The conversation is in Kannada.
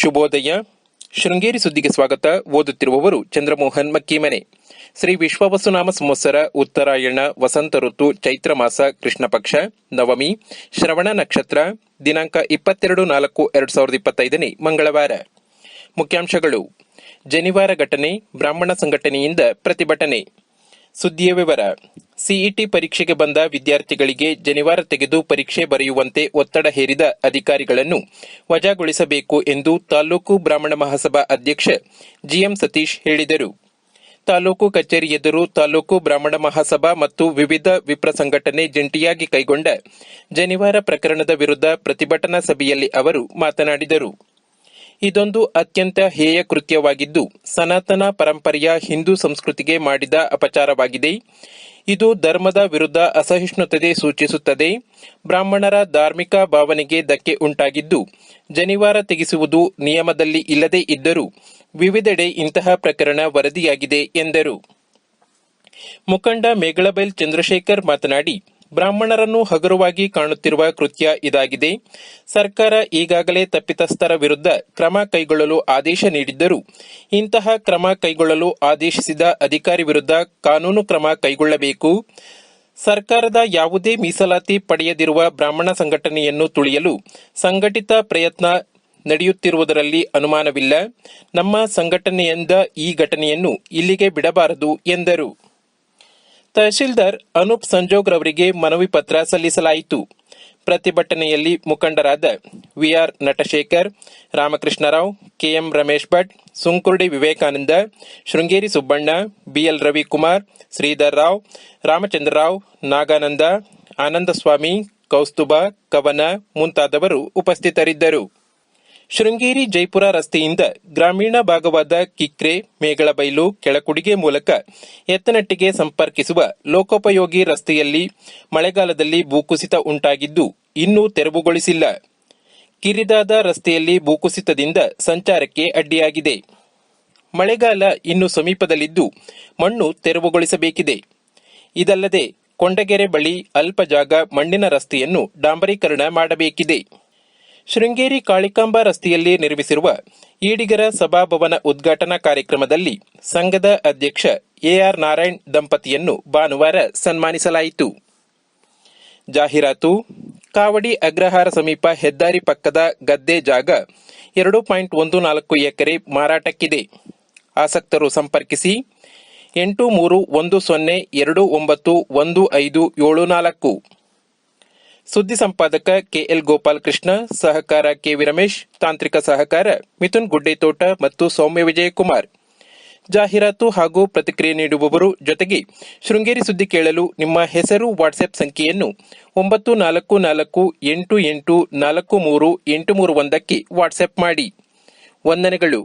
ಶುಭೋದಯ. ಶೃಂಗೇರಿ ಸುದ್ದಿಗೆ ಸ್ವಾಗತ. ಓದುತ್ತಿರುವವರು ಚಂದ್ರಮೋಹನ್ ಮಕ್ಕಿಮನೆ. ಶ್ರೀ ವಿಶ್ವಾವಸುನಾಮ ಸಂವತ್ಸರ ಉತ್ತರಾಯಣ ವಸಂತ ಋತು ಚೈತ್ರ ಮಾಸ ಕೃಷ್ಣ ಪಕ್ಷ ನವಮಿ ಶ್ರವಣ ನಕ್ಷತ್ರ ದಿನಾಂಕ 22/4/2025 ಮಂಗಳವಾರ. ಮುಖ್ಯಾಂಶಗಳು. ಜನಿವಾರ ಘಟನೆ, ಬ್ರಾಹ್ಮಣ ಸಂಘಟನೆಯಿಂದ ಪ್ರತಿಭಟನೆ. ಸುದ್ದಿಯ ವಿವರ. ಸಿಇಟಿ ಪರೀಕ್ಷೆಗೆ ಬಂದ ವಿದ್ಯಾರ್ಥಿಗಳಿಗೆ ಜನಿವಾರ ತೆಗೆದು ಪರೀಕ್ಷೆ ಬರೆಯುವಂತೆ ಒತ್ತಡ ಹೇರಿದ ಅಧಿಕಾರಿಗಳನ್ನು ವಜಾಗೊಳಿಸಬೇಕು ಎಂದು ತಾಲೂಕು ಬ್ರಾಹ್ಮಣ ಮಹಾಸಭಾ ಅಧ್ಯಕ್ಷ ಜಿಎಂ ಸತೀಶ್ ಹೇಳಿದರು. ತಾಲೂಕು ಕಚೇರಿ ಎದುರು ತಾಲೂಕು ಬ್ರಾಹ್ಮಣ ಮಹಾಸಭಾ ಮತ್ತು ವಿವಿಧ ವಿಪ್ರ ಸಂಘಟನೆ ಜಂಟಿಯಾಗಿ ಕೈಗೊಂಡ ಜನಿವಾರ ಪ್ರಕರಣದ ವಿರುದ್ಧ ಪ್ರತಿಭಟನಾ ಸಭೆಯಲ್ಲಿ ಅವರು ಮಾತನಾಡಿದರು. ಇದೊಂದು ಅತ್ಯಂತ ಹೇಯ ಕೃತ್ಯವಾಗಿದ್ದು, ಸನಾತನ ಪರಂಪರೆಯ ಹಿಂದೂ ಸಂಸ್ಕೃತಿಗೆ ಮಾಡಿದ ಅಪಚಾರವಾಗಿದೆ. ಇದು ಧರ್ಮದ ವಿರುದ್ಧ ಅಸಹಿಷ್ಣುತೆ ಸೂಚಿಸುತ್ತದೆ. ಬ್ರಾಹ್ಮಣರ ಧಾರ್ಮಿಕ ಭಾವನೆಗೆ ಧಕ್ಕೆ ಉಂಟಾಗಿದ್ದು, ಜನಿವಾರ ತೆಗೆಸುವುದು ನಿಯಮದಲ್ಲಿ ಇಲ್ಲದೇ ಇದ್ದರೂ ವಿವಿಧೆಡೆ ಇಂತಹ ಪ್ರಕರಣ ವರದಿಯಾಗಿದೆ ಎಂದರು. ಮುಖಂಡ ಮೇಗಳಬೈಲ್ ಚಂದ್ರಶೇಖರ್ ಮಾತನಾಡಿ, ಬ್ರಾಹ್ಮಣರನ್ನು ಹಗುರವಾಗಿ ಕಾಣುತ್ತಿರುವ ಕೃತ್ಯ ಇದಾಗಿದೆ. ಸರ್ಕಾರ ಈಗಾಗಲೇ ತಪ್ಪಿತಸ್ಥರ ವಿರುದ್ಧ ಕ್ರಮ ಕೈಗೊಳ್ಳಲು ಆದೇಶ ನೀಡಿದ್ದರೂ ಇಂತಹ ಕ್ರಮ ಕೈಗೊಳ್ಳಲು ಆದೇಶಿಸಿದ ಅಧಿಕಾರಿ ವಿರುದ್ಧ ಕಾನೂನು ಕ್ರಮ ಕೈಗೊಳ್ಳಬೇಕು. ಸರ್ಕಾರದ ಯಾವುದೇ ಮೀಸಲಾತಿ ಪಡೆಯದಿರುವ ಬ್ರಾಹ್ಮಣ ಸಂಘಟನೆಯನ್ನು ತುಳಿಯಲು ಸಂಘಟಿತ ಪ್ರಯತ್ನ ನಡೆಯುತ್ತಿರುವುದರಲ್ಲಿ ಅನುಮಾನವಿಲ್ಲ. ನಮ್ಮ ಸಂಘಟನೆಯಿಂದ ಈ ಘಟನೆಯನ್ನು ಇಲ್ಲಿಗೆ ಬಿಡಬಾರದು ಎಂದರು. ತಹಶೀಲ್ದಾರ್ ಅನೂಪ್ ಸಂಜೋಗ್ ರವರಿಗೆ ಮನವಿ ಪತ್ರ ಸಲ್ಲಿಸಲಾಯಿತು. ಪ್ರತಿಭಟನೆಯಲ್ಲಿ ಮುಖಂಡರಾದ VR Natashekhar, Ramakrishnarao, KM Ramesh Bhat, Sunkurdi Vivekananda, Sringeri Subbanna, BL Ravikumar, Shridhar Rao, Ramachandrarao, Nagananda, Anandaswamy, Kaustubha, Kavana ಮುಂತಾದವರು ಉಪಸ್ಥಿತರಿದ್ದರು. ಶೃಂಗೇರಿ ಜೈಪುರ ರಸ್ತೆಯಿಂದ ಗ್ರಾಮೀಣ ಭಾಗವಾದ ಕಿಕ್ರೆ, ಮೇಗಳಬೈಲು, ಕೆಳಕುಡಿಗೆ ಮೂಲಕ ಎತ್ತನಟ್ಟಿಗೆ ಸಂಪರ್ಕಿಸುವ ಲೋಕೋಪಯೋಗಿ ರಸ್ತೆಯಲ್ಲಿ ಮಳೆಗಾಲದಲ್ಲಿ ಭೂಕುಸಿತ ಉಂಟಾಗಿದ್ದು ಇನ್ನೂ ತೆರವುಗೊಳಿಸಿಲ್ಲ. ಕಿರಿದಾದ ರಸ್ತೆಯಲ್ಲಿ ಭೂಕುಸಿತದಿಂದ ಸಂಚಾರಕ್ಕೆ ಅಡ್ಡಿಯಾಗಿದೆ. ಮಳೆಗಾಲ ಇನ್ನು ಸಮೀಪದಲ್ಲಿದ್ದು ಮಣ್ಣು ತೆರವುಗೊಳಿಸಬೇಕಿದೆ. ಇದಲ್ಲದೆ ಕೊಂಡಗೆರೆ ಬಳಿ ಅಲ್ಪ ಜಾಗ ಮಣ್ಣಿನ ರಸ್ತೆಯನ್ನು ಡಾಂಬರೀಕರಣ ಮಾಡಬೇಕಿದೆ. ಶೃಂಗೇರಿ ಕಾಳಿಕಾಂಬ ರಸ್ತೆಯಲ್ಲಿ ನಿರ್ಮಿಸಿರುವ ಈಡಿಗರ ಸಭಾಭವನ ಉದ್ಘಾಟನಾ ಕಾರ್ಯಕ್ರಮದಲ್ಲಿ ಸಂಘದ ಅಧ್ಯಕ್ಷ ಎಆರ್ ನಾರಾಯಣ್ ದಂಪತಿಯನ್ನು ಭಾನುವಾರ ಸನ್ಮಾನಿಸಲಾಯಿತು. ಜಾಹೀರಾತು. ಕಾವಡಿ ಅಗ್ರಹಾರ ಸಮೀಪ ಹೆದ್ದಾರಿ ಪಕ್ಕದ ಗದ್ದೆ ಜಾಗ 2.14 ಎಕರೆ ಮಾರಾಟಕ್ಕಿದೆ. ಆಸಕ್ತರು ಸಂಪರ್ಕಿಸಿ 8310291574. ಸುದ್ದಿ ಸಂಪಾದಕ ಕೆಎಲ್ ಗೋಪಾಲ್ ಕೃಷ್ಣ, ಸಹಕಾರ ಕೆವಿ ರಮೇಶ್, ತಾಂತ್ರಿಕ ಸಹಕಾರ ಮಿಥುನ್ ಗುಡ್ಡೇತೋಟ ಮತ್ತು ಸೌಮ್ಯ ವಿಜಯಕುಮಾರ್. ಜಾಹೀರಾತು ಹಾಗೂ ಪ್ರತಿಕ್ರಿಯೆ ನೀಡುವವರು ಜೊತೆಗೆ ಶೃಂಗೇರಿ ಸುದ್ದಿ ಕೇಳಲು ನಿಮ್ಮ ಹೆಸರು, ವಾಟ್ಸ್ಆಪ್ ಸಂಖ್ಯೆಯನ್ನು 9448843831 ವಾಟ್ಸ್ಆಪ್ ಮಾಡಿ. ವಂದನೆಗಳು.